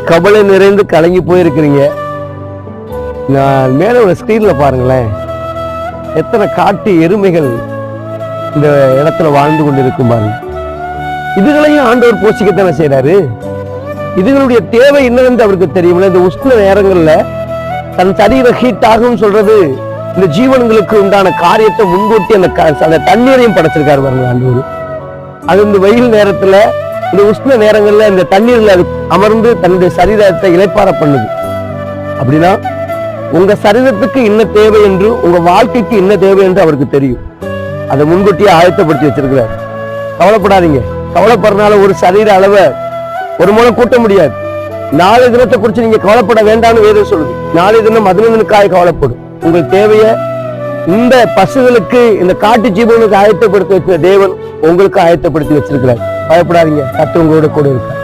கவலை நிறைந்து கலங்கி போயிருக்கிறீங்க. நான் மேல ஒரு ஸ்கிரீன்ல பாருங்களேன், எத்தனை காட்டு எருமைகள் இந்த இடத்துல வாழ்ந்து கொண்டிருக்கும் பாருங்க. இதுகளையும் ஆண்டவர் போஷிக்கத்தானே செய்யறாரு. இதுகளுடைய தேவை என்னவென்று அவருக்கு தெரியுமில்ல. இந்த உஷ்ண நேரங்கள்ல தன் சரீர ஹீட் ஆகும் சொல்றது, இந்த ஜீவன்களுக்கு உண்டான காரியத்தை முன்கூட்டி அந்த தண்ணீரையும் படைச்சிருக்காரு பாருங்க ஆண்டவர். அது இந்த வெயில் நேரத்துல, இந்த உஷ்ண நேரங்கள்ல இந்த தண்ணீர்ல அது அமர்ந்து தன்னுடைய சரீரத்தை இளைப்பாற பண்ணுது. அப்படின்னா உங்க சரீரத்துக்கு என்ன தேவை என்று, உங்க வாழ்க்கைக்கு என்ன தேவை என்று அவருக்கு தெரியும். அதை முன்கூட்டியே ஆயத்தப்படுத்தி வச்சிருக்கிறார். கவலைப்படாதீங்க. கவலைப்படுறதுனால ஒரு சரீர அளவை ஒரு மூலம் கூட்ட முடியாது. நாளை தினத்தை குறித்து நீங்க கவலைப்பட வேண்டாம்னு வேதம் சொல்லுது. நாளை தினம் மதுமனுக்காக கவலைப்படும். உங்கள் தேவைய இந்த பசுகளுக்கு, இந்த காட்டு ஜீவனுக்கு ஆயத்தப்படுத்தி வச்ச தேவன் உங்களுக்கு ஆயத்தப்படுத்தி வச்சிருக்கிறார். பயப்படாதீங்க. கர்த்தர் உங்களோட கூட இருக்கார்.